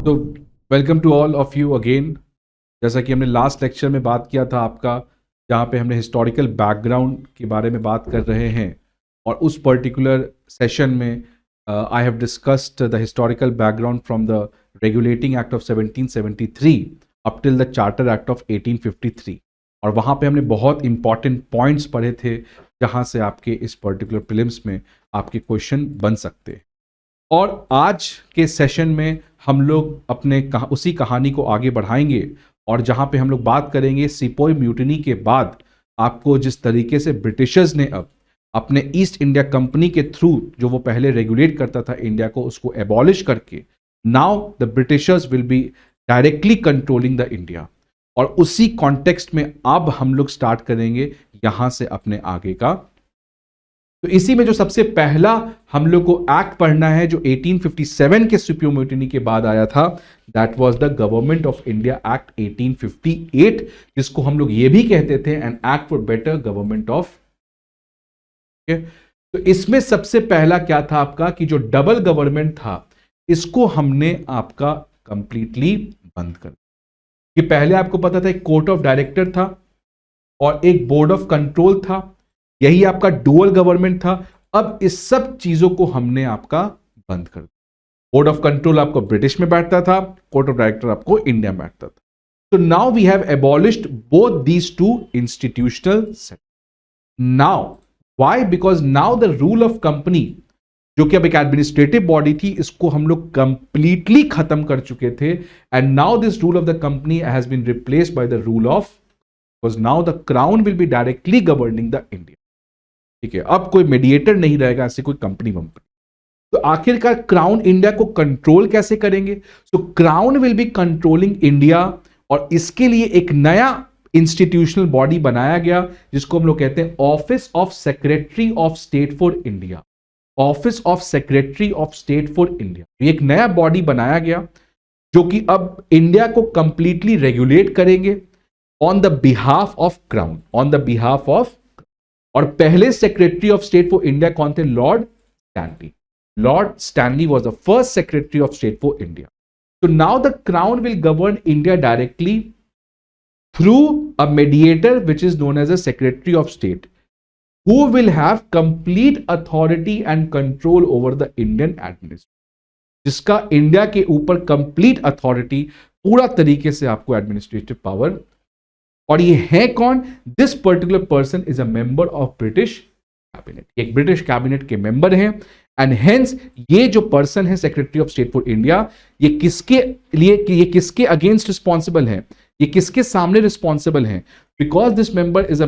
तो welcome to all of you again. जैसा कि हमने लास्ट लेक्चर में बात किया था आपका, जहाँ पे हमने हिस्टोरिकल बैकग्राउंड के बारे में बात कर रहे हैं, और उस पर्टिकुलर सेशन में I have discussed the historical background from the regulating act of 1773 up till the charter act of 1853। और वहाँ पे हमने बहुत इंपॉर्टेंट पॉइंट्स पढ़े थे, जहाँ से आपके इस पर्टिकुलर प्रीलिम्स में आपके क्वेश्चन बन सकते हैं। और आज के सेशन में हम लोग अपने उसी कहानी को आगे बढ़ाएंगे, और जहां पे हम लोग बात करेंगे सिपोई म्यूटिनी के बाद आपको जिस तरीके से ब्रिटिशर्स ने अब अपने ईस्ट इंडिया कंपनी के थ्रू जो वो पहले रेगुलेट करता था इंडिया को, उसको एबॉलिश करके now the Britishers will be directly controlling the India. और उसी कॉन्टेक्स्ट में अब हम लोग स्टार्ट करेंगे यहां से अपने आगे का। तो इसी में जो सबसे पहला हम लोग को एक्ट पढ़ना है जो 1857 के सुप्रीम म्यूटिनी के बाद आया था, that was the government of India act 1858, जिसको हम लोग ये भी कहते थे an act for better government of. तो इसमें सबसे पहला क्या था आपका कि जो डबल गवर्नमेंट था इसको हमने आपका कंप्लीटली बंद कर दिया। कि पहले आपको पता था एक कोर्ट ऑफ डायरेक्टर था और एक बोर्ड ऑफ कंट्रोल था, यही आपका डुअल गवर्नमेंट था। अब इस सब चीजों को हमने आपका बंद कर दिया। बोर्ड ऑफ कंट्रोल आपको ब्रिटिश में बैठता था, कोर्ट ऑफ डायरेक्टर आपको इंडिया में बैठता था। तो now we have abolished both these two institutional set. Now why? Because now the rule of company, जो कि अब एक एडमिनिस्ट्रेटिव बॉडी थी, इसको हम लोग कंप्लीटली खत्म कर चुके थे। And now this rule of the company has been replaced by the rule of, because now the crown will be directly governing the India. ठीक है, अब कोई मीडिएटर नहीं रहेगा, ऐसे कोई कंपनी वंपनी। तो आखिरकार क्राउन इंडिया को कंट्रोल कैसे करेंगे? So crown will be controlling India, और इसके लिए एक नया इंस्टीट्यूशनल बॉडी बनाया गया जिसको हम लोग कहते हैं office of secretary of state for India. Office of secretary of state for India, एक नया बॉडी बनाया गया जो कि अब इंडिया को कंप्लीटली रेगुलेट करेंगे on the behalf of crown, on the behalf of. और पहले secretary of state for India कौन थे? Lord Stanley. Lord Stanley was the first secretary of state for India. तो now the crown will govern India directly through a mediator which is known as a secretary of state, who will have complete authority and control over the Indian administration, जिसका India के ऊपर complete authority, पूरा तरीके से आपको administrative power. और ये है कौन? This particular person is a member of British cabinet, एक ब्रिटिश कैबिनेट के मेंबर हैं। एंड हेंस ये जो पर्सन है secretary of state for India, ये किसके लिए, ये किसके अगेंस्ट रिस्पॉन्सिबल है, ये किसके सामने रिस्पॉन्सिबल है? Because this member is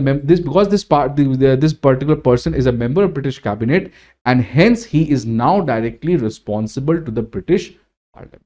this particular person is a member of British cabinet, and hence he is now directly responsible to the British Parliament.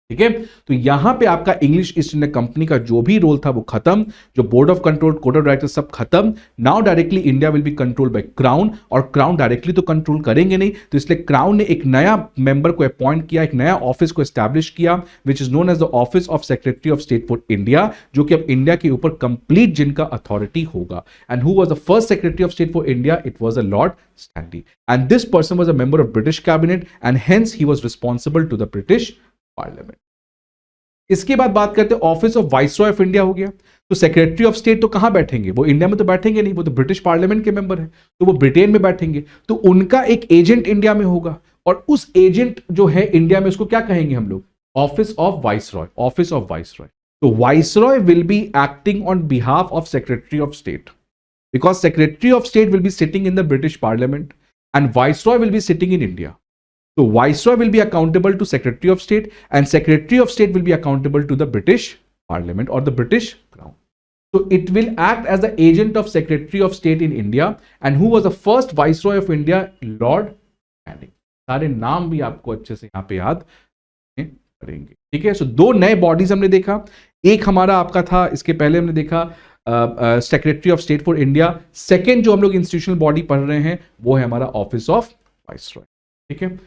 ठीक है, तो यहां पे आपका इंग्लिश ईस्ट इंडिया कंपनी का जो भी रोल था वो खत्म, जो board of control, court of director सब खत्म। Now directly India will be control by crown, और क्राउन डायरेक्टली तो कंट्रोल करेंगे नहीं, तो इसलिए क्राउन ने एक नया मेंबर को अपॉइंट किया, एक नया ऑफिस को एस्टैब्लिश किया which is known as the office of secretary of state for India, जो कि अब इंडिया के ऊपर कंप्लीट जिनका अथॉरिटी होगा। And who was the first secretary of state for India? It was the lord Stanley, and this person was a member of British cabinet, and hence he was responsible to the British parliament. इसके बाद बात करते हैं office of viceroy of India हो गया। तो secretary of state तो कहां बैठेंगे? वो इंडिया में तो बैठेंगे नहीं, वो तो ब्रिटिश पार्लियामेंट के मेंबर है, तो वो ब्रिटेन में बैठेंगे। तो उनका एक एजेंट इंडिया में होगा, और उस एजेंट जो है इंडिया में, उसको क्या कहेंगे हम लोग? Office of viceroy, office of viceroy. तो viceroy will be acting on behalf of secretary of state, because secretary of state will be sitting in the British parliament and viceroy will be sitting in India. So Viceroy will be accountable to Secretary of State, and Secretary of State will be accountable to the British Parliament or the British Crown. So it will act as the agent of Secretary of State in India. And who was the first Viceroy of India? Lord Canning. सारे नाम भी आपको अच्छे से यहाँ पे याद करेंगे. ठीक है, सो दो नए बॉडीज हमने देखा. एक हमारा आपका था, इसके पहले हमने देखा secretary of state for India. Second जो हम लोग इंस्टीट्यूशनल बॉडी पढ़ रहे हैं वो है हमारा ऑफिस ऑफ वाइसरॉय. ठीक है,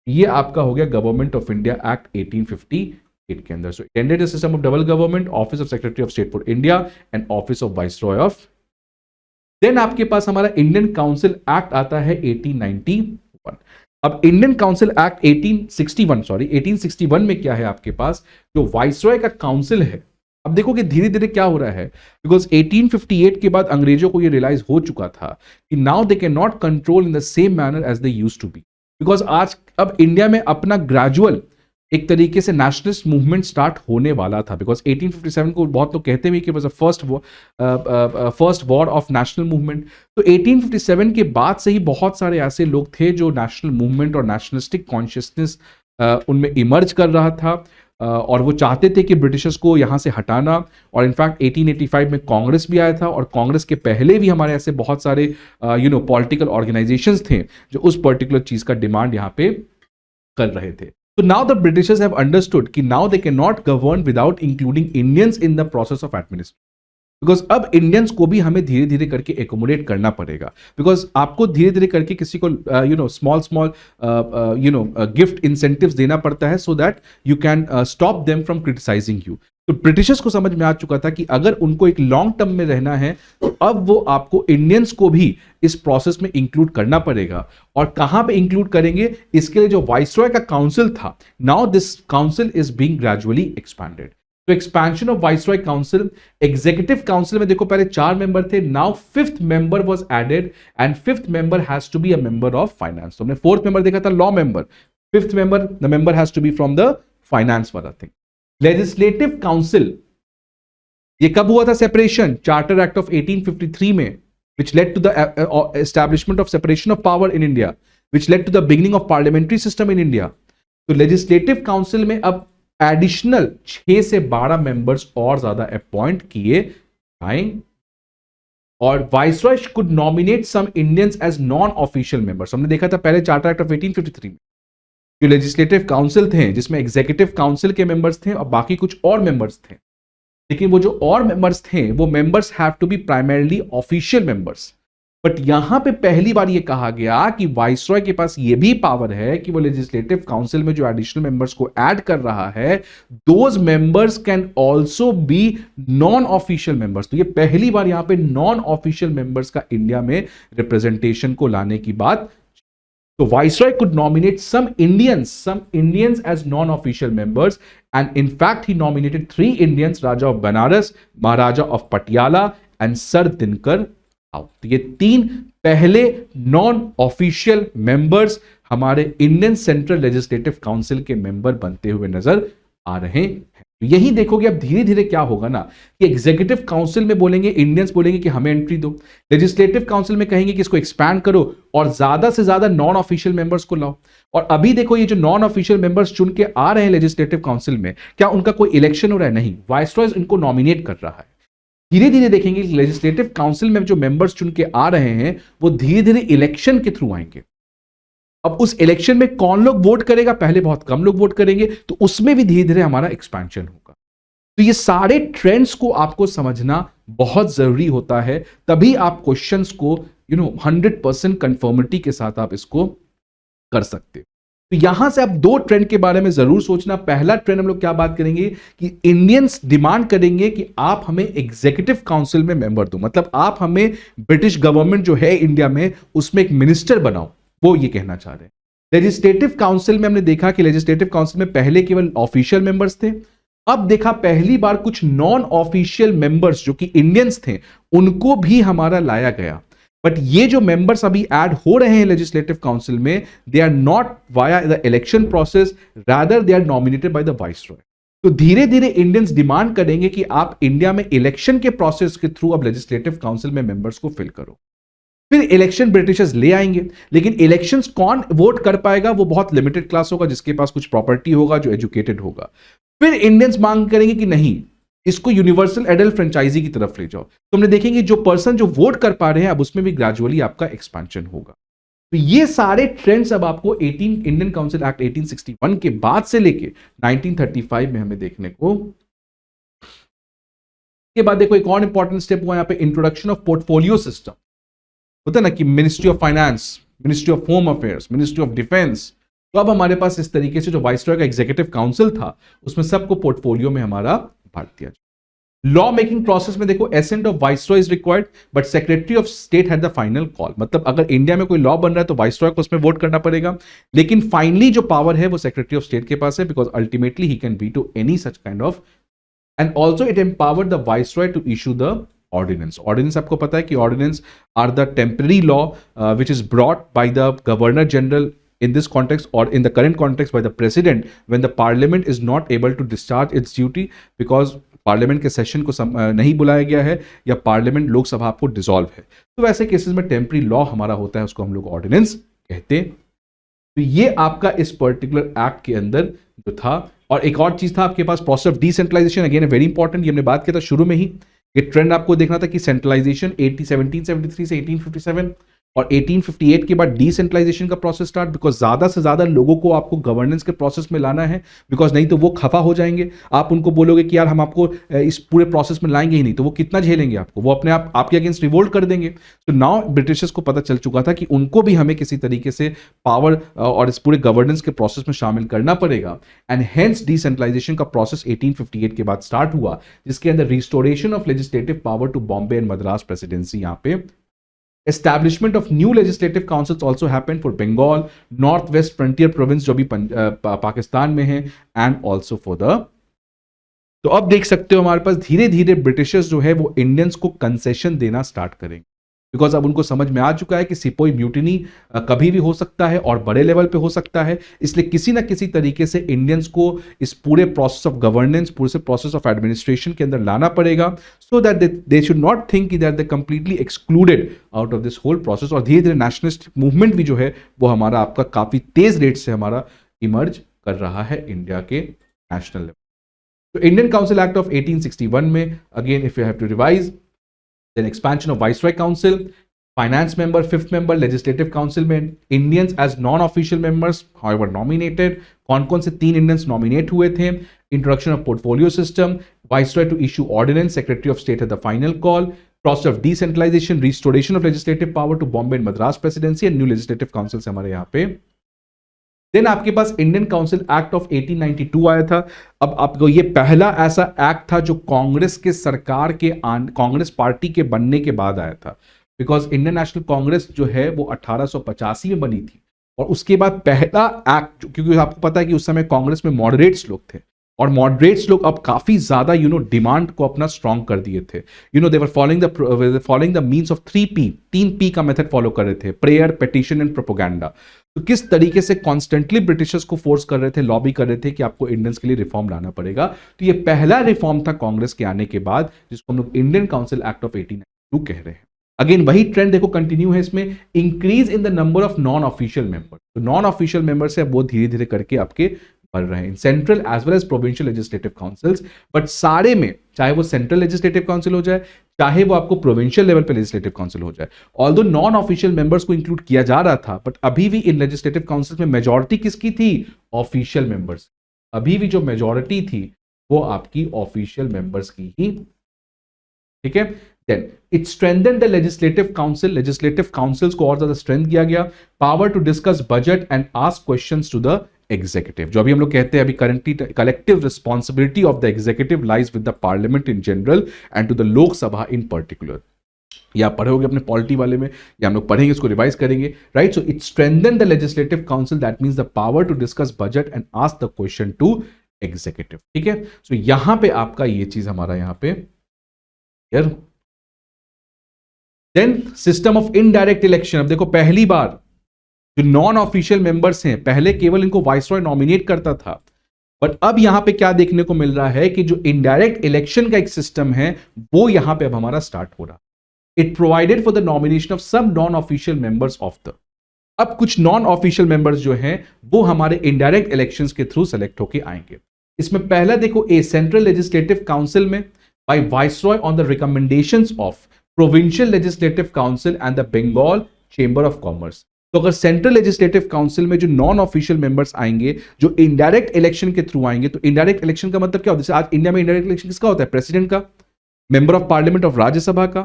ये आपका हो गया गवर्नमेंट ऑफ इंडिया एक्ट 1858 के अंदर. So ended system of double government, office of secretary of state for India and office of viceroy of. देन आपके पास हमारा इंडियन काउंसिल एक्ट आता है 1891. अब इंडियन काउंसिल एक्ट 1861 में क्या है आपके पास, जो वाइसरॉय का काउंसिल है। अब देखो कि धीरे धीरे क्या हो रहा है, बिकॉज 1858 के बाद अंग्रेजों को ये रियलाइज हो चुका था कि now they can not control in the same manner as they used to be, because आज अब इंडिया में अपना ग्रेजुअल एक तरीके से नेशनलिस्ट मूवमेंट स्टार्ट होने वाला था। बिकॉज 1857 को बहुत लोग कहते हैं कि was first war of national movement. तो 1857 के बाद से ही बहुत सारे ऐसे लोग थे जो नेशनल मूवमेंट और नेशनलिस्टिक कॉन्शियसनेस उनमें इमर्ज कर रहा था, और वो चाहते थे कि ब्रिटिशर्स को यहाँ से हटाना। और इनफैक्ट 1885 में कांग्रेस भी आया था, और कांग्रेस के पहले भी हमारे ऐसे बहुत सारे पॉलिटिकल ऑर्गेनाइजेशंस थे जो उस पर्टिकुलर चीज का डिमांड यहाँ पे कर रहे थे। So now the Britishers have understood कि now they cannot govern without including Indians in the process of administration. Because अब इंडियंस को भी हमें धीरे धीरे करके एकोमोडेट करना पड़ेगा, बिकॉज आपको धीरे धीरे करके किसी को स्मॉल गिफ्ट इंसेंटिव्स देना पड़ता है, so that you can stop them from criticizing you. तो ब्रिटिशर्स को समझ में आ चुका था कि अगर उनको एक लॉन्ग टर्म में रहना है तो अब वो आपको इंडियंस को भी इस प्रोसेस में इंक्लूड करना पड़ेगा। और कहां पे इंक्लूड करेंगे, इसके लिए जो वाइसरॉय का काउंसिल था, now this council is being gradually expanded. तो expansion of viceroy council, executive council में देखो पहले 4 मेंबर थे, now 5th member was added, and 5th member has to be a member of finance. तो हमने 4th member देखा था law member, 5th member the member has to be from the finance वाला thing. Legislative council, ये कब हुआ था separation, charter act of 1853 में, which led to the establishment of separation of power in India, which led to the beginning of parliamentary system in India. तो legislative council में अब additional 6 से 12 members और ज्यादा अपॉइंट किए जाएंगे, और viceroy could nominate some Indians as non official members. हमने देखा था पहले चार्टर एक्ट ऑफ 1853 में जो लेजिस्लेटिव काउंसिल थे, जिसमें एग्जीक्यूटिव काउंसिल के मेंबर्स थे और बाकी कुछ और मेंबर्स थे, लेकिन वो जो और मेंबर्स थे वो members have to be primarily official members. But यहां पे पहली बार ये कहा गया कि वाइसरॉय के पास ये भी पावर है कि वो लेजिस्लेटिव काउंसिल में जो एडिशनल मेंबर्स को ऐड कर रहा है, those members can also be non official members. तो ये पहली बार यहां पे नॉन ऑफिशियल मेंबर्स का इंडिया में रिप्रेजेंटेशन को लाने की बात। So Viceroy could nominate some Indians as non-official members, and in fact he nominated 3 Indians, Raja of Banaras, Maharaja of Patiala, and Sir Dinkar Rao. तो ये 3 पहले non-official members हमारे इंडियन सेंट्रल लेजिस्लेटिव काउंसिल के member बनते हुए नजर आ रहे हैं। यही देखोगे अब धीरे धीरे क्या होगा ना, कि एग्जीक्यूटिव काउंसिल में बोलेंगे इंडियंस, बोलेंगे कि हमें एंट्री दो, लेजिस्लेटिव काउंसिल में कहेंगे कि इसको एक्सपैंड करो और ज्यादा से ज्यादा नॉन ऑफिशियल मेंबर्स को लाओ। और अभी देखो ये जो नॉन ऑफिशियल मेंबर्स चुन के आ रहे हैं लेजिस्लेटिव काउंसिल में, क्या उनका कोई इलेक्शन हो रहा है? नहीं, वाइसरॉय इनको नॉमिनेट कर रहा है। धीरे धीरे देखेंगे कि लेजिस्लेटिव काउंसिल में जो मेंबर्स चुन के आ रहे हैं वो धीरे धीरे इलेक्शन के थ्रू आएंगे। अब उस इलेक्शन में कौन लोग वोट करेगा, पहले बहुत कम लोग वोट करेंगे, तो उसमें भी धीरे धीरे हमारा एक्सपेंशन होगा। तो ये सारे ट्रेंड्स को आपको समझना बहुत जरूरी होता है, तभी आप क्वेश्चंस को 100% कंफर्मिटी के साथ आप इसको कर सकते हो। तो यहां से आप 2 ट्रेंड के बारे में जरूर सोचना। पहला ट्रेंड हम लोग क्या बात करेंगे कि इंडियंस डिमांड करेंगे कि आप हमें एग्जीक्यूटिव काउंसिल में मेंबर दो, मतलब आप हमें ब्रिटिश गवर्नमेंट जो है इंडिया में उसमें एक मिनिस्टर बनाओ, वो ये कहना चाह रहे हैं। लेजिस्लेटिव काउंसिल में हमने देखा कि लेजिस्लेटिव काउंसिल में पहले केवल ऑफिशियल मेंबर्स थे, अब देखा पहली बार कुछ नॉन ऑफिशियल मेंबर्स जो कि इंडियंस थे उनको भी हमारा लाया गया। बट ये जो मेंबर्स अभी ऐड हो रहे हैं लेजिस्लेटिव काउंसिल में, they are not via the election process, rather they are nominated by the viceroy. तो धीरे धीरे इंडियंस डिमांड करेंगे कि आप इंडिया में इलेक्शन के प्रोसेस के थ्रू अब लेजिस्लेटिव काउंसिल में मेंबर्स को फिल करो। फिर इलेक्शन ब्रिटिशर्स ले आएंगे, लेकिन इलेक्शंस कौन वोट कर पाएगा, वो बहुत लिमिटेड क्लास होगा, जिसके पास कुछ प्रॉपर्टी होगा, जो एजुकेटेड होगा। फिर इंडियंस मांग करेंगे कि नहीं, इसको यूनिवर्सल एडल्ट फ्रेंचाइजी की तरफ ले जाओ। तो हमने देखेंगे जो पर्सन जो वोट कर पा रहे हैं अब उसमें भी ग्रेजुअली आपका एक्सपेंशन होगा। तो ये सारे ट्रेंड्स अब आपको इंडियन काउंसिल एक्ट 1861 के बाद से लेके 1935 में हमें देखने को। के बाद देखो एक और इंपॉर्टेंट स्टेप हुआ यहाँ पे, इंट्रोडक्शन ऑफ पोर्टफोलियो सिस्टम। होता है ना कि ministry of finance, ministry of home affairs, ministry of defence. तो अब हमारे पास इस तरीके से जो वाइसरॉय का एग्जीक्यूटिव काउंसिल था उसमें सबको पोर्टफोलियो में हमारा बांट दिया। लॉ मेकिंग प्रोसेस में देखो ascent of viceroy is required but secretary of state had the final call. मतलब अगर इंडिया में कोई लॉ बन रहा है तो वाइसरॉय को उसमें वोट करना पड़ेगा, लेकिन फाइनली जो पावर है वो सेक्रेटरी ऑफ स्टेट के पास है, because ultimately he can veto any such kind of, and also it empowered the viceroy to issue the ordinance. Ordinance आपको पता है कि ordinance are the temporary law which is brought by the governor general in this context or in the current context by the president when the parliament is not able to discharge its duty because parliament के session को नहीं बुलाया गया है या parliament Lok Sabha आपको dissolve है, तो वैसे केसेस में टेम्पररी लॉ हमारा होता है, उसको हम लोग ऑर्डिनेंस कहते हैं। तो ये आपका इस पर्टिकुलर एक्ट के अंदर जो था। और एक और चीज था आपके पास process of decentralisation, again very important, ये हमने बात किया था शुरू में ही, ये ट्रेंड आपको देखना था कि सेंट्रलाइजेशन 1773 से 1857 और 1858 के बाद डिसेंट्रलाइजेशन का प्रोसेस स्टार्ट, बिकॉज ज्यादा से ज्यादा लोगों को आपको गवर्नेंस के प्रोसेस में लाना है, बिकॉज नहीं तो वो खफा हो जाएंगे। आप उनको बोलोगे कि यार हम आपको इस पूरे प्रोसेस में लाएंगे ही नहीं, तो वो कितना झेलेंगे आपको, वो अपने आप आपके अगेंस्ट रिवोल्ट कर देंगे। तो नाउ ब्रिटिशर्स को पता चल चुका था कि उनको भी हमें किसी तरीके से पावर और इस पूरे गवर्नेंस के प्रोसेस में शामिल करना पड़ेगा, एंड हेंस डिसेंट्रलाइजेशन का प्रोसेस 1858 के बाद स्टार्ट हुआ, जिसके अंदर restoration of legislative power to Bombay and Madras presidency यहाँ पे, establishment of new legislative councils also happened for Bengal, Northwest Frontier Province जो भी पाकिस्तान में है, and also for the, तो अब देख सकते हो हमारे पास धीरे धीरे ब्रिटिशर्स जो है वो इंडियंस को कंसेशन देना स्टार्ट करेंगे, बिकॉज अब उनको समझ में आ चुका है कि सिपोई म्यूटिनी कभी भी हो सकता है और बड़े लेवल पे हो सकता है, इसलिए किसी ना किसी तरीके से इंडियंस को इस पूरे प्रोसेस ऑफ गवर्नेंस, पूरे प्रोसेस ऑफ एडमिनिस्ट्रेशन के अंदर लाना पड़ेगा, so that they should not think कि that they completely excluded out of this whole process. और धीरे धीरे नेशनलिस्ट मूवमेंट भी जो है वो हमारा आपका काफी तेज रेट से हमारा इमर्ज कर रहा है इंडिया के नेशनल लेवल। तो इंडियन काउंसिल एक्ट ऑफ 1861 में, again if you have to revise, then expansion of Viceroy Council, finance member, fifth member, legislative council में Indians as non-official members, however nominated, कौन-कौन से 3 Indians nominate हुए थे, introduction of portfolio system, Viceroy to issue ordinance, Secretary of State had the final call, process of decentralization, restoration of legislative power to Bombay and Madras presidency, and new legislative councils हमारे यहाँ पे। Then आपके पास Indian council act of 1892 आया था। अब आपको ये पहला ऐसा एक्ट था जो कांग्रेस के सरकार के कांग्रेस पार्टी के बनने के बाद आया था, बिकॉज इंडियन नेशनल कांग्रेस जो है वो 1885 में बनी थी, और उसके बाद पहला एक्ट, क्योंकि आपको पता है कि उस समय कांग्रेस में मॉडरेट्स लोग थे, और मॉडरेट्स लोग अब काफी ज्यादा डिमांड को अपना स्ट्रॉन्ग कर दिए थे। They were following the means of 3P का मेथड फॉलो कर रहे थे, प्रेयर, पेटिशन एंड प्रोपोगेंडा। तो किस तरीके से कॉन्स्टेंटली ब्रिटिशर्स को फोर्स कर रहे थे, लॉबी कर रहे थे कि आपको इंडियंस के लिए रिफॉर्म लाना पड़ेगा। तो ये पहला रिफॉर्म था कांग्रेस के आने के बाद, जिसको हम लोग इंडियन काउंसिल एक्ट ऑफ 1892 कह रहे हैं। अगेन वही ट्रेंड देखो कंटिन्यू है इसमें, increase in the number of non official member. तो नॉन ऑफिशियल मेंबर से अब वो धीरे धीरे करके आपके बढ़ रहे हैं, central as well as provincial legislative councils, but सारे में, चाहे वो सेंट्रल लेजिस्लेटिव काउंसिल हो जाए, चाहे वो आपको प्रोविंशियल लेवल पे लेजिस्लेटिव काउंसिल हो जाए, ऑल्दो नॉन ऑफिशियल मेंबर्स को इंक्लूड किया जा रहा था, बट अभी भी इन लेजिस्लेटिव काउंसिल में मेजॉरिटी किसकी थी? Official members. अभी भी जो मेजॉरिटी थी वो आपकी ऑफिशियल मेंबर्स की ही, ठीक है। Then it strengthen the legislative councils को और ज्यादा स्ट्रेंथ किया गया, power to discuss budget and ask questions to the executive. जो अभी हम लोग कहते हैं अभी currently, collective responsibility of the executive lies with the parliament in general and to the Lok Sabha in particular. या पढ़ोगे अपने पॉलिटी वाले में, या हम लोग पढ़ेंगे, इसको रिवाइज करेंगे, right. So it strengthen the legislative council, that means the power to discuss budget and ask the question to executive, ठीक है। सो यहां पे आपका ये चीज हमारा यहां पे clear. Then system of indirect election. अब देखो पहली बार जो नॉन ऑफिशियल मेंबर्स हैं, पहले केवल इनको वाइसरॉय नॉमिनेट करता था, बट अब यहां पे क्या देखने को मिल रहा है कि जो इनडायरेक्ट इलेक्शन का एक सिस्टम है वो यहां पे अब हमारा स्टार्ट हो रहा है। It provided for the nomination of sub non official members of the, अब कुछ नॉन ऑफिशियल मेंबर्स जो हैं वो हमारे इनडायरेक्ट इलेक्शंस के थ्रू सेलेक्ट होके आएंगे। इसमें पहला देखो, ए सेंट्रल लेजिस्लेटिव काउंसिल में by viceroy on the recommendations of provincial legislative council and the Bengal chamber of commerce. तो अगर सेंट्रल लेजिस्लेटिव काउंसिल में जो नॉन ऑफिशियल मेंबर्स आएंगे, जो इनडायरेक्ट इलेक्शन के थ्रू आएंगे, तो इनडायरेक्ट इलेक्शन का मतलब क्या होता है? जैसे आज इंडिया में इनडायरेक्ट इलेक्शन किसका होता है? प्रेसिडेंट का, member of parliament of Rajya Sabha का।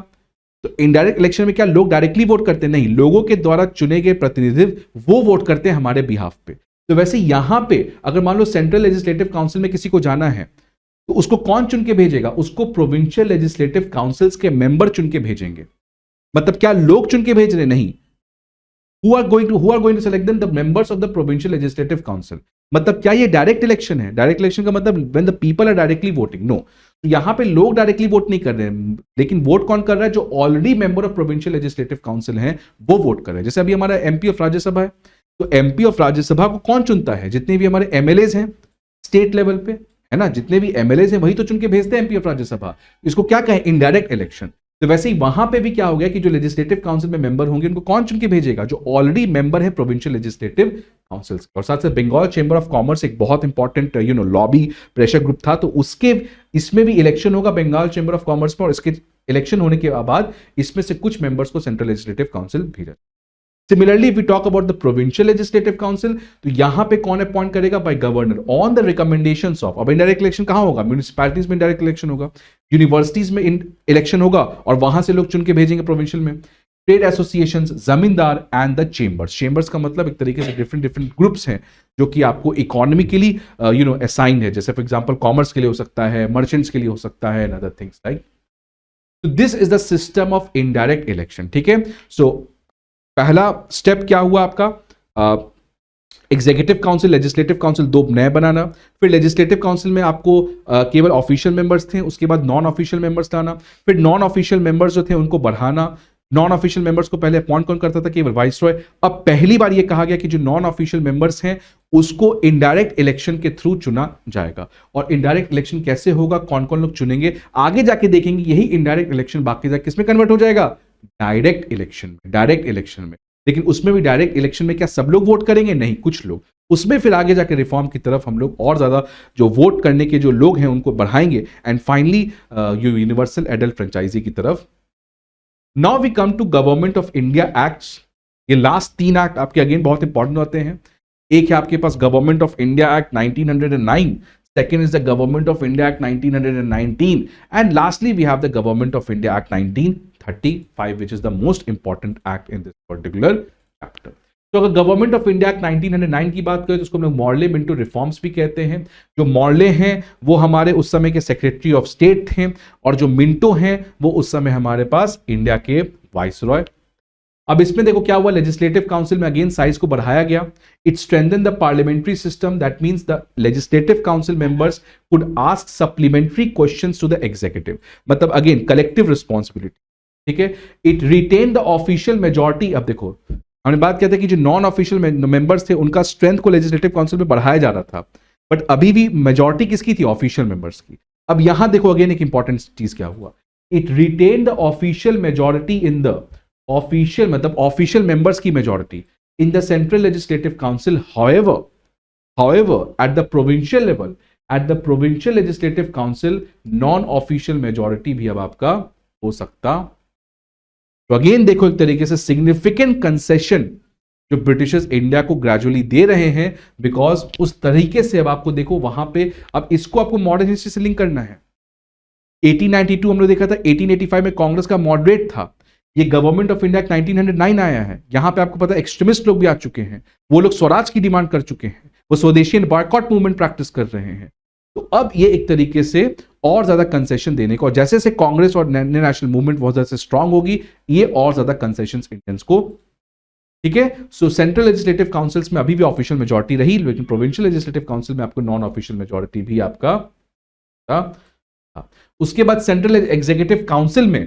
तो इनडायरेक्ट इलेक्शन में क्या लोग डायरेक्टली वोट करते हैं? नहीं, लोगों के द्वारा चुने गए प्रतिनिधि वो वोट करते हैं हमारे बिहाफ पे। तो वैसे यहां पे अगर मान लो सेंट्रल लेजिस्लेटिव काउंसिल में किसी को जाना है, तो उसको कौन चुन के भेजेगा? उसको प्रोविंशियल लेजिस्लेटिव काउंसिल्स के मेंबर चुन के भेजेंगे। मतलब क्या लोग चुन के भेज रहे? नहीं। who are going to select them? The members of the provincial legislative council. मतलब क्या ये डायरेक्ट इलेक्शन है? डायरेक्ट इलेक्शन का मतलब when the people are directly voting. No. तो यहां पे लोग डायरेक्टली वोट नहीं कर रहे हैं, लेकिन वोट कौन कर रहा है? जो already member of provincial legislative council हैं वो वोट कर रहे हैं। जैसे अभी हमारा एमपी ऑफ राज्यसभा है, तो एमपी ऑफ राज्यसभा को कौन चुनता है? जितने भी हमारे एमएलएज हैं स्टेट लेवल पे, है ना, जितने भी एमएलएज हैं वही तो चुन के भेजते हैं एमपी ऑफ राज्यसभा। इसको क्या कहें? Indirect election. तो वैसे ही वहां पे भी क्या हो गया कि जो लेजिस्लेटिव काउंसिल में मेंबर होंगे उनको कौन चुन के भेजेगा? जो ऑलरेडी मेंबर है प्रोविंशियल लेजिस्लेटिव काउंसिल्स। और साथ साथ बंगाल चेंबर ऑफ कॉमर्स एक बहुत इंपॉर्टेंट लॉबी प्रेशर ग्रुप था, तो उसके इसमें भी इलेक्शन होगा बंगाल चेंबर ऑफ कॉमर्स में, और इसके इलेक्शन होने के बाद इसमें से कुछ मेंबर्स को सेंट्रल लेजिस्लेटिव काउंसिल भेजा। Similarly we talk about the provincial legislative council, तो यहां पे कौन अपॉइंट करेगा? By governor on the recommendations of. अब इनडायरेक्ट इलेक्शन कहां होगा? म्युनिसिपैलिटीज में इनडायरेक्ट इलेक्शन होगा, यूनिवर्सिटीज में इलेक्शन होगा, और वहां से लोग चुन के भेजेंगे प्रोविंशियल में। ट्रेड एसोसिएशंस, जमींदार एंड द चेंबर्स। चेंबर्स का मतलब एक तरीके से डिफरेंट ग्रुप्स हैं जो कि आपको इकोनॉमिकली असाइंड है। जैसे फॉर एग्जांपल कॉमर्स के लिए हो सकता है, मर्चेंट्स के लिए हो सकता है, एंड अदर थिंग्स, राइट। तो this is the system of indirect election, ठीक है। सो पहला स्टेप क्या हुआ आपका? एग्जीक्यूटिव काउंसिल, लेजिस्लेटिव काउंसिल दो नए बनाना। फिर लेजिस्लेटिव काउंसिल में आपको केवल ऑफिशियल मेंबर्स थे, उसके बाद नॉन ऑफिशियल मेंबर्स लाना। फिर नॉन ऑफिशियल मेंबर्स जो थे उनको बढ़ाना। नॉन ऑफिशियल मेंबर्स को पहले अपॉइंट कौन करता था? केवल वाइसरॉय। अब पहली बार यह कहा गया कि जो नॉन ऑफिशियल मेंबर्स हैं उसको इनडायरेक्ट इलेक्शन के थ्रू चुना जाएगा। और इनडायरेक्ट इलेक्शन कैसे होगा, कौन कौन लोग चुनेंगे, आगे जाके देखेंगे। यही इनडायरेक्ट इलेक्शन बाकी जाके किसमें कन्वर्ट हो जाएगा? डायरेक्ट इलेक्शन में, डायरेक्ट इलेक्शन में। लेकिन उसमें भी डायरेक्ट इलेक्शन में क्या सब लोग वोट करेंगे? नहीं, कुछ लोग। उसमें फिर आगे जाके रिफॉर्म की तरफ हम लोग और ज्यादा जो वोट करने के जो लोग हैं उनको बढ़ाएंगे, and finally universal adult franchise की तरफ। Now we come to government of India acts. ये लास्ट 3 एक्ट आपके अगेन बहुत इंपॉर्टेंट होते हैं। एक है आपके पास government of India act 1909, second is the government of India Act 1919, and lastly we have the government of India Act 1935, which is the most important act in this particular chapter. तो अगर government of India act 1909 की बात करें तो उसको हम लोग Morley Minto reforms भी कहते हैं। जो मॉर्ले हैं वो हमारे उस समय के सेक्रेटरी ऑफ स्टेट थे, और जो मिंटो हैं वो उस समय हमारे पास इंडिया के वाइसरॉय। अब इसमें देखो क्या हुआ, लेजिस्लेटिव काउंसिल में अगेन साइज को बढ़ाया गया। It strengthen the parliamentary system, that means the legislative council members could ask supplementary questions to the executive. मतलब अगेन कलेक्टिव रिस्पॉन्सिबिलिटी, ठीक है। It retain the official majority. अब देखो हमने बात किया था कि जो नॉन ऑफिशियल मेंबर्स थे उनका स्ट्रेंथ को लेजिस्लेटिव काउंसिल में बढ़ाया जा रहा था, बट अभी भी मेजॉरिटी किसकी थी? ऑफिशियल मेंबर्स की। अब यहां देखो अगेन एक इंपॉर्टेंट चीज क्या हुआ, it retain the official majority in the official, मतलब ऑफिशियल मेंबर्स की majority in the central legislative council. However at the provincial level, at the provincial legislative council non official majority भी अब आपका हो सकता। तो अगेन देखो एक तरीके से सिग्निफिकेंट कंसेशन जो ब्रिटिशर्स इंडिया को ग्रेजुअली दे रहे हैं, बिकॉज उस तरीके से अब आपको देखो वहां पे, अब इसको आपको मॉडर्न हिस्ट्री से लिंक करना है। 1892 हमने देखा था, 1885 में कांग्रेस का मॉडरेट था। ये गवर्नमेंट ऑफ इंडिया 1909 आया है, यहां पे आपको पता है एक्सट्रीमिस्ट लोग भी आ चुके हैं, वो लोग स्वराज की डिमांड कर चुके हैं, वो स्वदेशी बॉयकॉट मूवमेंट प्रैक्टिस कर रहे हैं। तो अब ये एक तरीके से और ज्यादा कंसेशन देने को, और जैसे जैसे कांग्रेस और नेशनल मूवमेंट बहुत ज्यादा स्ट्रांग होगी, ये और ज्यादा कंसेशन इंडियंस को, ठीक है। सो सेंट्रल लेजिस्लेटिव काउंसिल्स में अभी भी ऑफिशियल मेजॉरिटी रही, लेकिन प्रोविंशियल लेजिस्लेटिव काउंसिल में आपको नॉन ऑफिशियल मेजॉरिटी भी आपका था। उसके बाद सेंट्रल एग्जीक्यूटिव काउंसिल में,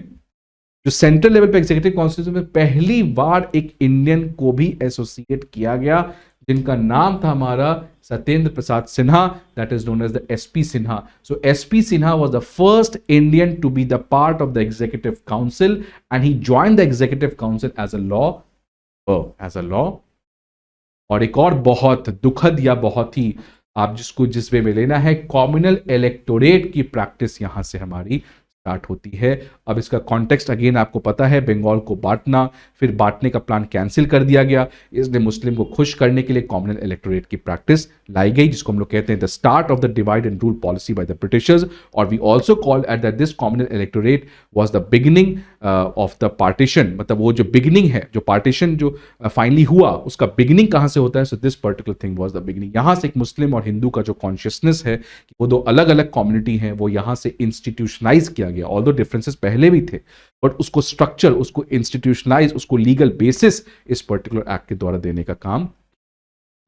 जो सेंट्रल लेवल पे एग्जीक्यूटिव काउंसिल में पहली बार एक इंडियन को भी एसोसिएट किया गया, जिनका नाम था हमारा Satyendra Prasad Sinha, that is known as the SP Sinha. So SP Sinha was the first Indian to be the part of the executive council, and he joined the executive council as a law. और एक और बहुत दुखद या बहुत ही आप जिसको जिस वे में लेना है, कॉम्युनल इलेक्टोरेट की प्रैक्टिस यहां से हमारी स्टार्ट होती है। अब इसका कॉन्टेक्स्ट अगेन आपको पता है, बंगाल को बांटना, फिर बांटने का प्लान कैंसिल कर दिया गया, इसलिए मुस्लिम को खुश करने के लिए कॉमनल इलेक्टोरेट की प्रैक्टिस लाई गई, जिसको हम लोग कहते हैं the start of the divide and rule policy by the Britishers. और we also call at that this communal electorate was the beginning of the partition, मतलब वो जो बिगिनिंग है, जो पार्टीशन जो फाइनली हुआ, उसका बिगिनिंग कहां से होता है? So this particular thing was the beginning. यहां से एक मुस्लिम और हिंदू का जो कॉन्शियसनेस है कि वो दो अलग अलग कम्युनिटी हैं, वो यहां से इंस्टीट्यूशनलाइज किया गया। ऑल्दो डिफरेंसेस पहले भी थे, बट उसको स्ट्रक्चर, उसको इंस्टीट्यूशनलाइज, उसको लीगल बेसिस इस पर्टिकुलर एक्ट के द्वारा देने का काम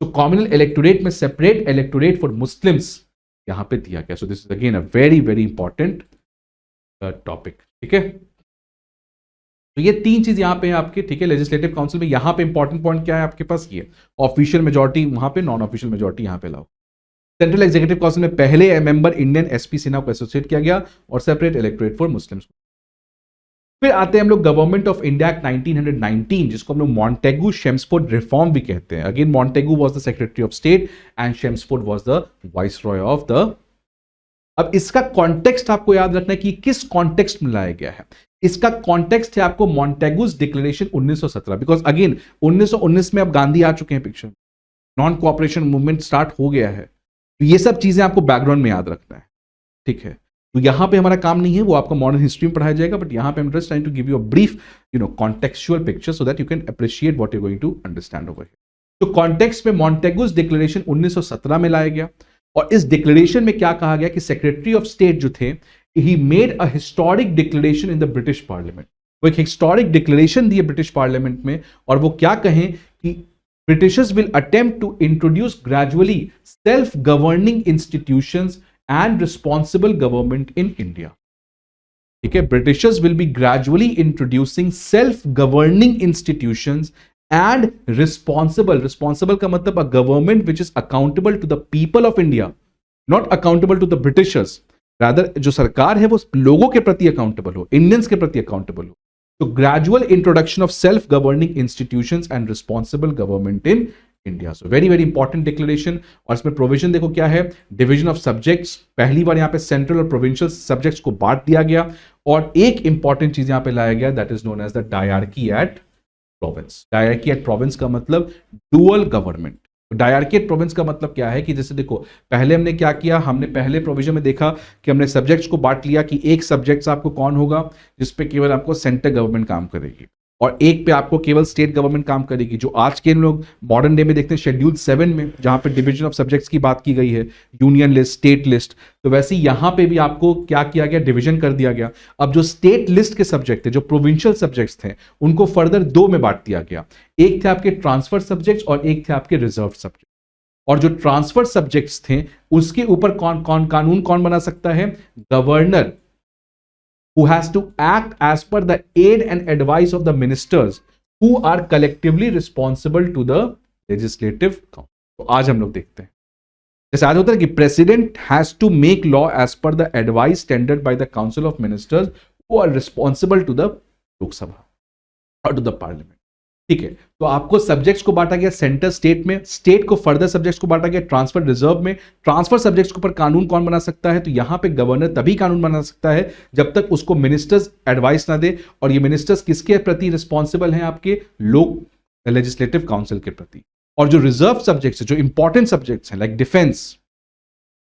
तो कॉमनल इलेक्टोरेट में सेपरेट इलेक्टोरेट फॉर मुस्लिम्स यहां पे दिया गया। So this is again a very very important topic. ठीक है, तो ये तीन चीज यहां पे है आपके। ठीक है, लेजिस्लेटिव काउंसिल में यहां पे इंपॉर्टेंट पॉइंट क्या है आपके पास? ये ऑफिशियल मेजॉरिटी वहां पे, नॉन ऑफिशियल मेजॉरिटी यहां पे लाओ। सेंट्रल एग्जीक्यूटिव काउंसिल में पहले मेंबर इंडियन एसपी सिन्हा को एसोसिएट किया गया और सेपरेट इलेक्टोरेट फॉर मुस्लिम्स। फिर आते हैं हम लोग गवर्नमेंट ऑफ इंडिया एक्ट 1919, जिसको हम लोग मॉन्टेगू शेम्सफोर्ड रिफॉर्म भी कहते हैं। Again Montagu was the secretary of state and Chelmsford was the viceroy of the. अब इसका कॉन्टेक्स्ट आपको याद रखना है कि किस कॉन्टेक्स्ट में लाया गया है। इसका कॉन्टेक्स्ट है आपको मॉन्टेगूज डिक्लेरेशन 1917, बिकॉज अगेन 1919 में अब गांधी आ चुके हैं picture, non cooperation movement start हो गया है, तो ये सब चीजें आपको बैकग्राउंड में याद रखना है। ठीक है, तो यहां पे हमारा काम नहीं है, वो आपको मॉडर्न हिस्ट्री में पढ़ाया जाएगा, बट यहां पे I am just trying to give you a brief contextual picture so that you can appreciate what you going to understand over here. तो कॉन्टेक्स्ट में मॉन्टेगूज डिक्लेरेशन 1917 में लाया गया, और इस डिक्लेरेशन में क्या कहा गया कि सेक्रेटरी ऑफ स्टेट जो थे, he made a historic declaration in the British parliament. वो एक हिस्टोरिक डिक्लेरेशन दिए ब्रिटिश पार्लियामेंट में, और वो क्या कहें कि Britishers will attempt to introduce gradually self-governing institutions and responsible government in India. ठीक है, Britishers will be gradually introducing self-governing institutions and responsible का मतलब a government which is accountable to the people of India, not accountable to the Britishers. Rather, जो सरकार है वो लोगों के प्रति अकाउंटेबल हो, इंडियंस के प्रति अकाउंटेबल हो। तो gradual introduction of self governing institutions and responsible government in India. So very very important declaration. और इसमें प्रोविजन देखो क्या है, डिवीजन ऑफ सब्जेक्ट्स, पहली बार यहां पे सेंट्रल और प्रोविंशियल सब्जेक्ट्स को बांट दिया गया, और एक इंपॉर्टेंट चीज यहां पे लाया गया, that is known as the dyarchy at province. Dyarchy at province का मतलब dual government. Dyarchy at province का मतलब क्या है कि जैसे देखो, पहले हमने क्या किया, हमने पहले प्रोविजन में देखा कि हमने सब्जेक्ट्स को बांट लिया कि एक सब्जेक्ट्स आपको कौन होगा जिसपे केवल आपको सेंट्रल गवर्नमेंट काम करेगी, और एक पे आपको केवल स्टेट गवर्नमेंट काम करेगी, जो आज के लोग मॉडर्न डे में देखते हैं शेड्यूल 7 में, जहां पे डिवीजन ऑफ सब्जेक्ट्स की बात की गई है, यूनियन लिस्ट, स्टेट लिस्ट। तो वैसे यहां पे भी आपको क्या किया गया, डिवीजन कर दिया गया। अब जो स्टेट लिस्ट के सब्जेक्ट थे, जो प्रोविंशियल सब्जेक्ट्स थे, उनको फर्दर दो में बांट दिया गया। एक थे आपके ट्रांसफर सब्जेक्ट्स और एक थे आपके रिजर्व सब्जेक्ट। और जो ट्रांसफर सब्जेक्ट्स थे उसके ऊपर कानून कौन बना सकता है? Governor, who has to act as per the aid and advice of the ministers who are collectively responsible to the legislative council. तो आज हम लोग देखते हैं, जैसे आज होता है कि president has to make law as per the advice tendered by the council of ministers who are responsible to the Lok Sabha और टू द पार्लियामेंट। ठीक है, तो आपको सब्जेक्ट्स को बांटा गया सेंटर स्टेट में, स्टेट को फर्दर सब्जेक्ट्स को बांटा गया ट्रांसफर रिजर्व में। ट्रांसफर सब्जेक्ट्स के ऊपर कानून कौन बना सकता है? तो यहां पे गवर्नर तभी कानून बना सकता है जब तक उसको मिनिस्टर्स एडवाइस ना दे, और ये मिनिस्टर्स किसके प्रति रिस्पॉन्सिबल हैं? आपके लोक लेजिस्लेटिव काउंसिल के प्रति। और जो रिजर्व सब्जेक्ट्स है, जो इंपॉर्टेंट सब्जेक्ट्स हैं लाइक डिफेंस,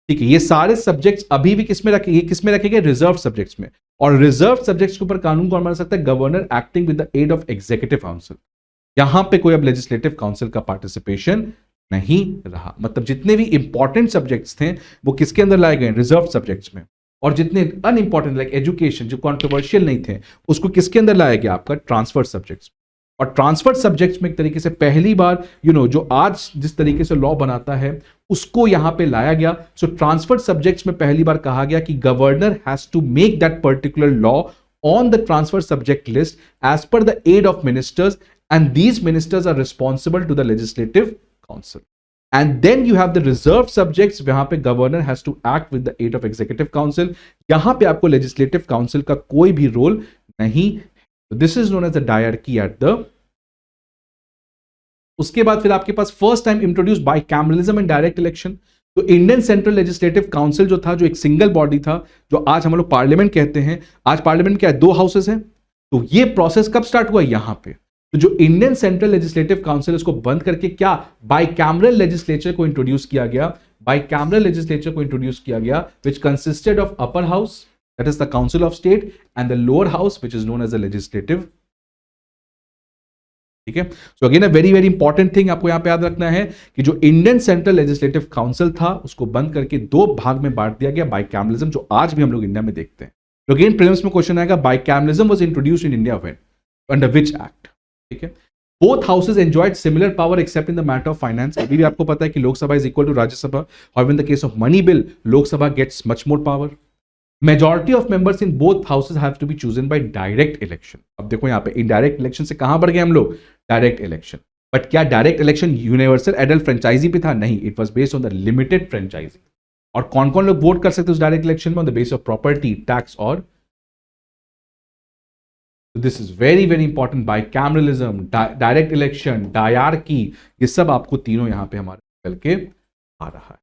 ठीक है, ये सारे सब्जेक्ट्स अभी भी किसमें रखे गए? रिजर्व सब्जेक्ट्स में। और रिजर्व सब्जेक्ट्स के ऊपर कानून कौन बना सकता है? Governor acting with the aid of executive council. यहां पे कोई अब लेजिस्लेटिव काउंसिल का पार्टिसिपेशन नहीं रहा। मतलब जितने भी इंपॉर्टेंट सब्जेक्ट्स थे वो किसके अंदर लाए गए? रिजर्व सब्जेक्ट्स में। और जितने अनइंपॉर्टेंट लाइक एजुकेशन, जो कॉन्ट्रोवर्शियल नहीं थे, उसको किसके अंदर लाया गया? आपका ट्रांसफर सब्जेक्ट्स। और ट्रांसफर सब्जेक्ट्स में एक तरीके से पहली बार जो आज जिस तरीके से लॉ बनाता है उसको यहां पे लाया गया। सो ट्रांसफर सब्जेक्ट्स में पहली बार कहा गया कि governor has to make that particular law on the transfer subject list as per the aid of ministers, and these ministers are responsible to the legislative council. And then you have the reserved subjects, वहां पे governor has to act with the aid of executive council. यहां पे आपको legislative council का कोई भी role नहीं। This is known as the diarchy at the। उसके बाद फिर आपके पास first time introduce bicameralism and direct election. तो इंडियन सेंट्रल लेजिस्लेटिव काउंसिल जो था, जो एक सिंगल बॉडी था, जो आज हम लोग पार्लियामेंट कहते हैं, आज पार्लियामेंट क्या है, 2 हाउसेस हैं। तो ये प्रोसेस कब स्टार्ट हुआ, यहां पे। तो जो इंडियन सेंट्रल लेजिस्लेटिव काउंसिल, उसको बंद करके क्या बाइकैमरल लेजिस्लेचर को इंट्रोड्यूस किया गया, बाइकैमरल लेजिस्लेचर को इंट्रोड्यूस किया गया, which consisted of upper house, that is the council of state, and the lower house which is known as the legislative. ठीक है, so again a very very important thing आपको यहां पे याद रखना है कि जो इंडियन सेंट्रल लेजिस्लेटिव काउंसिल था, उसको बंद करके 2 भाग में बांट दिया गया, बाइकैमरलिज्म, जो आज भी हम लोग इंडिया में देखते हैं। तो अगेन प्रीलिम्स में क्वेश्चन आएगा, bicameralism was introduced in India when, under which act. ठीक है, both houses enjoyed similar power except in the matter of finance. अभी भी आपको पता है कि Lok Sabha is equal to Rajya Sabha, और in the case of money bill, Lok Sabha gets much more power. Majority of members in both houses have to be chosen by direct election. अब देखो यहां पे इनडायरेक्ट इलेक्शन से कहां बढ़ गए हम लोग, डायरेक्ट इलेक्शन। बट क्या direct election universal adult franchise पे था, नहीं, it was based on the limited franchise. और कौन कौन लोग वोट कर सकते हैं उस डायरेक्ट इलेक्शन में, on the base of property, tax और this is very very important, bicameralism, direct election, dyarchy, ये सब आपको तीनों यहां पे हमारे चल के आ रहा है।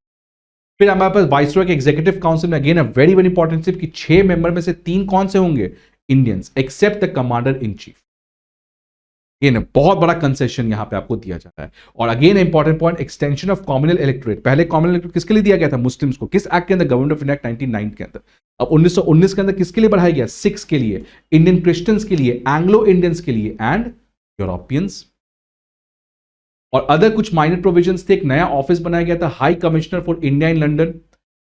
फिर हमारे पास वाइसरॉय के एग्जीक्यूटिव काउंसिल में again a very very important सिर्फ कि 6 मेंबर में से 3 कौन से होंगे, Indians, except the commander in chief. ये बहुत बड़ा कंसेशन यहां पे आपको दिया जाता है। और again important point, extension of communal electorate. पहले कॉम्युनल इलेक्टोरेट किसके लिए दिया गया था, मुस्लिम्स को, किस एक्ट के अंदर, गवर्नमेंट ऑफ इंडिया 1909 के अंदर। अब 1919 के अंदर किसके लिए बढ़ाया गया, सिख्स के लिए, इंडियन क्रिश्चियंस के लिए, एंग्लो इंडियंस के लिए एंड यूरोपियंस। और अदर कुछ माइनर प्रोविजंस थे। एक नया ऑफिस बनाया गया था, high commissioner for India in London.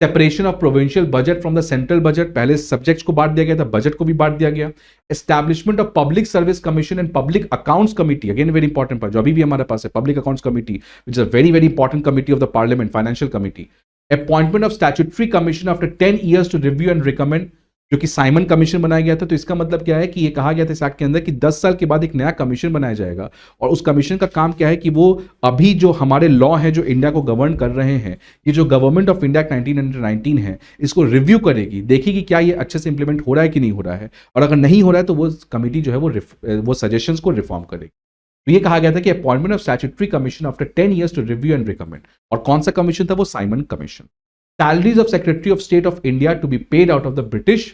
Separation of provincial budget from the central budget, पहले सब्जेक्ट्स को बांट दिया गया था, बजट को भी बांट दिया गया। Establishment of public service commission and public accounts committee, again very important point, जो अभी भी हमारे पास है, public accounts committee which is a very very important committee of the parliament, financial committee. Appointment of statutory commission after 10 years to review and recommend, जो कि Simon commission बनाया गया था। तो इसका मतलब क्या है कि ये कहा गया था इस एक्ट के अंदर कि 10 साल के बाद एक नया कमीशन बनाया जाएगा, और उस कमीशन का काम क्या है कि वो अभी जो हमारे लॉ है जो इंडिया को गवर्न कर रहे हैं, ये जो गवर्नमेंट ऑफ इंडिया 1919 है, इसको रिव्यू करेगी, देखेगी क्या ये अच्छे से इंप्लीमेंट हो रहा है कि नहीं हो रहा है, और अगर नहीं हो रहा है तो वो कमिटी जो है वो सजेशंस को रिफॉर्म करेगी। तो ये कहा गया था कि appointment of statutory commission after 10 years to review and recommend. और कौन सा कमीशन था, वो Simon commission. Salaries of secretary of state of India to be paid out of the British,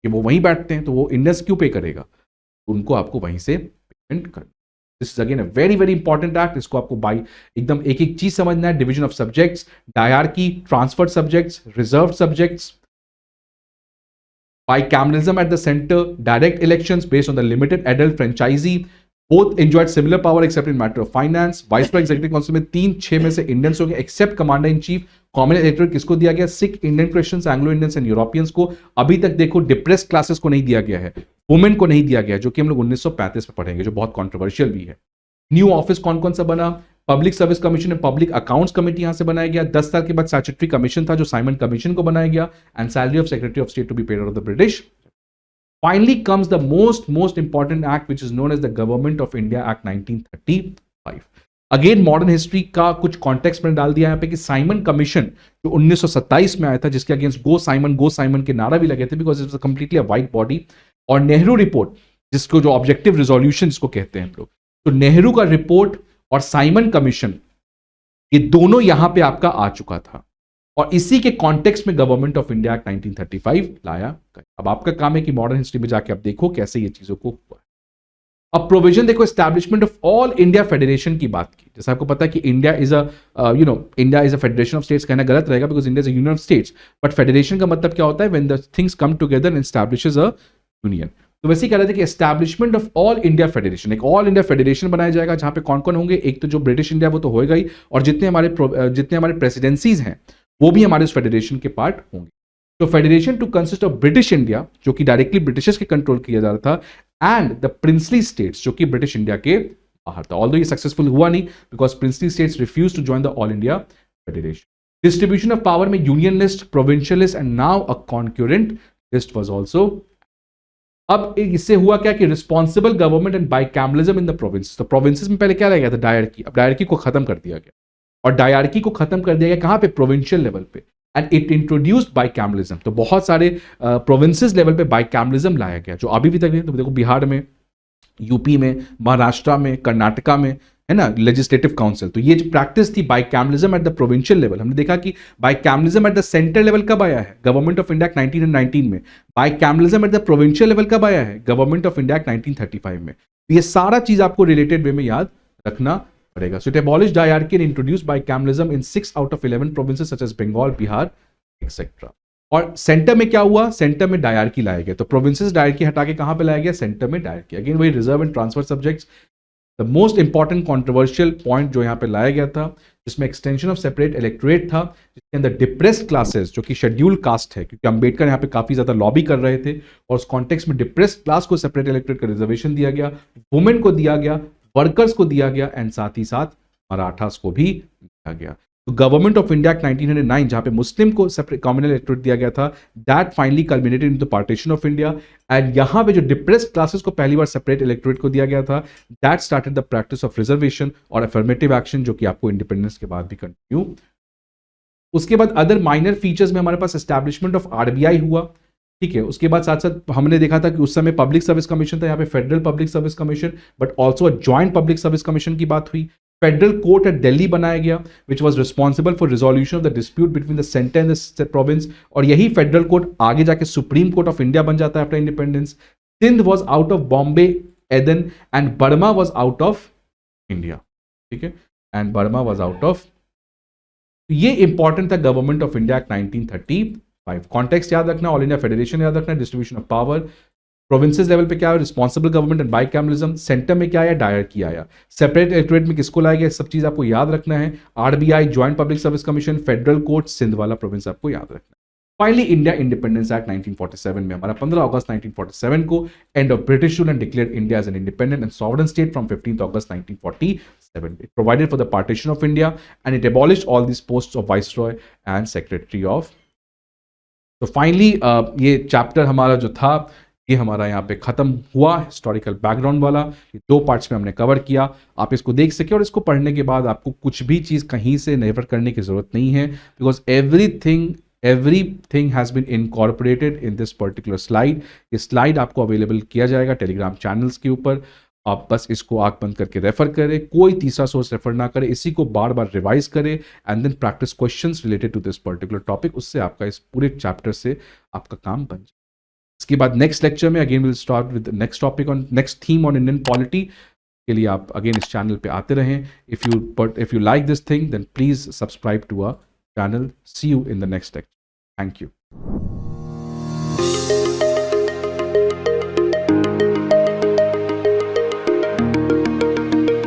कि वो वहीं बैठते हैं तो वो इंडियंस क्यों पे करेगा, उनको आपको वहीं से पेमेंट करना। This is again a very very important act. इसको आपको बाई एकदम एक एक चीज समझना है। Division of subjects, dyarchy, transferred subjects, reserve subjects, bicameralism at the center, direct elections based on the limited adult franchisee, both enjoyed similar power except in matter of finance. Viceroy executive council में 3-6 में से Indians हो गए except commander in chief. Common electorate किसको दिया गया, Sikh, Indian Christians, Anglo Indians and Europeans को। अभी तक देखो डिप्रेस्ड क्लासेस को नहीं दिया गया है, वुमेन को नहीं दिया गया, जो कि हम लोग 1935 में पढ़ेंगे, जो बहुत कॉन्ट्रोवर्शियल भी है। न्यू ऑफिस कौन कौन सा बना, public service commission and public accounts committee यहां से बनाया गया। 10 साल के बाद स्टैट्यूटरी कमीशन था जो साइमन कमीशन को बनाया गया, and salary of secretary of state to be paid out of the British. Finally comes the most important act which is known as the Government of India Act 1935. Again modern history का कुछ context में डाल दिया यहाँ पे कि Simon commission जो 1927 में आया था, जिसके अगेंस्ट गो साइमन के नारा भी लगे थे, because it's completely a white body. और नेहरू रिपोर्ट, जिसको जो ऑब्जेक्टिव रिजोल्यूशन जिसको कहते हैं हम लोग, तो नेहरू का रिपोर्ट और साइमन कमीशन, ये दोनों यहां पे आपका आ चुका था, और इसी के कॉन्टेक्स्ट में गवर्नमेंट ऑफ इंडिया एक्ट 1935 लाया गया। अब आपका काम है कि मॉडर्न हिस्ट्री में जाके आप देखो कैसे ये चीजों को हुआ। अब प्रोविजन देखो, establishment of all India federation की बात की। जैसे आपको पता है कि India is India is a federation of states, कहना गलत रहेगा because India is a union of states, but federation का मतलब क्या होता है, when the things come together and establishes a union. तो वैसे ही कह रहे थे कि establishment of all India federation, एक ऑल इंडिया फेडरेशन बनाया जाएगा जहां पे कौन कौन होंगे, एक तो जो ब्रिटिश इंडिया वो तो होएगा ही, और जितने हमारे प्रेसिडेंसीज हैं वो भी हमारे उस फेडरेशन के पार्ट होंगे। तो federation to consist of British India, जो कि डायरेक्टली ब्रिटिशर्स के कंट्रोल किया जा रहा था, एंड द प्रिंसली स्टेट्स, जो कि ब्रिटिश इंडिया के बाहर था। ऑल्दो ये सक्सेसफुल हुआ नहीं because princely states refuse to join the all India federation. Distribution of power में union list, provincial list and now a concurrent list was also. अब इससे हुआ क्या कि responsible government and bicameralism in the province. तो provinces में पहले क्या रह गया था, डायरकी। अब डायरकी को खत्म कर दिया गया, और डायरकी को खत्म कर दिया गया कहां पे, प्रोविंशियल लेवल पे, एंड इट इंट्रोड्यूस्ड बाइकैमरलिज्म। तो बहुत सारे प्रोविंसेस लेवल पे बाइकैमरलिज्म लाया गया, जो अभी भी तक नहीं। तो देखो बिहार में, यूपी में, महाराष्ट्र में, कर्नाटका में, है ना, लेजिस्लेटिव काउंसिल। तो ये जो प्रैक्टिस थी बाइकैमलिज्म एट द प्रोविंशियल लेवल, हमने देखा कि बाइकैमलिज्म एट द सेंटर लेवल कब आया है, गवर्नमेंट ऑफ इंडिया 1919 में। बाइकैमलिज्म एट द प्रोविंशियल लेवल कब आया है, गवर्नमेंट ऑफ इंडिया 1935 में। तो ये सारा चीज आपको रिलेटेड वे में याद रखना पड़ेगा। So it abolished dyarchy and introduced bicameralism in 6 out of 11 provinces such as Bengal, Bihar etcetera. और सेंटर में क्या हुआ, सेंटर में डायरकी लाए गए। तो प्रोविंसेस डायरकी हटा के कहां पे लाया गया, सेंटर में डायरकी। अगेन वही reserve and transfer subjects. The most important controversial point जो यहां पे लाया गया था, जिसमें एक्सटेंशन ऑफ सेपरेट इलेक्टोरेट था, जिसके अंदर डिप्रेस्ड क्लासेस जो कि शेड्यूल कास्ट है, क्योंकि अंबेडकर यहाँ पे काफी ज्यादा लॉबी कर रहे थे, और उस कॉन्टेक्स्ट में डिप्रेस्ड क्लास को सेपरेट इलेक्टोरेट का रिजर्वेशन दिया गया, वुमेन को दिया गया, वर्कर्स को दिया गया, एंड साथ ही साथ मराठास को भी दिया गया। तो गवर्नमेंट ऑफ इंडिया 1909 जहां पे मुस्लिम को सेपरेट कॉम्युनल इलेक्टोरेट दिया गया था, that finally culminated into partition of India. And यहां पे जो डिप्रेस्ड क्लासेस को पहली बार सेपरेट इलेक्टोरेट को दिया गया था, that started the practice of reservation और अफर्मेटिव एक्शन, जो कि आपको इंडिपेंडेंस के बाद भी कंटिन्यू। उसके बाद अदर माइनर फीचर्स में हमारे पास एस्टैब्लिशमेंट ऑफ आरबीआई हुआ, ठीक है। उसके बाद साथ साथ हमने देखा था कि उस समय पब्लिक सर्विस कमीशन था, यहाँ पे federal public service commission, but also joint public service commission की बात हुई। फेडरल कोर्ट एट दिल्ली बनाया गया, which was responsible for resolution of the dispute between the centre and the province. और यही फेडरल कोर्ट आगे जाके सुप्रीम कोर्ट ऑफ इंडिया बन जाता है after independence. Sindh was out of Bombay, Aden and Burma was out of India, ठीक है, and Burma was out of. ये इंपॉर्टेंट था गवर्नमेंट ऑफ इंडिया 1935। कॉन्टेक्स्ट याद रखना, ऑल इंडिया फेडरेशन याद रखना, distribution of power, provinces level पे क्या है, responsible government and bicameralism, centre में क्या आया, डायरकी आया, सेपरेट इलेक्टोरेट में किसको लाया गया, सब चीज आपको याद रखना है। RBI, joint public service commission, federal court, Sindh वाला प्रोविंस आपको याद रखना है। फाइनली इंडिया इंडिपेंडेंस एक्ट 1947 में हमारा 15 अगस्त 1947 को end of British rule and declared India as an independent and sovereign state from 15 August 1947. It provided for the partition of India and it abolished all these posts of viceroy and secretary of. तो finally ये chapter हमारा जो था ये हमारा यहाँ पे खत्म हुआ, हिस्टोरिकल बैकग्राउंड वाला। ये 2 पार्ट्स में हमने कवर किया, आप इसको देख सके और इसको पढ़ने के बाद आपको कुछ भी चीज़ कहीं से निर्भर करने की जरूरत नहीं है, because everything has been incorporated in this particular slide. ये स्लाइड आपको अवेलेबल किया जाएगा टेलीग्राम चैनल्स के ऊपर, आप बस इसको आंख बंद करके रेफर करें, कोई तीसरा सोर्स रेफर ना करें, इसी को बार बार रिवाइज करें and then practice questions related to this particular topic. उससे आपका इस पूरे चैप्टर से आपका काम बन जाए। इसके बाद नेक्स्ट लेक्चर में again will start with next topic on next theme on Indian polity. के लिए आप अगेन इस चैनल पे आते रहें। If you like this thing then please subscribe to our channel. See you in the next lecture. Thank you.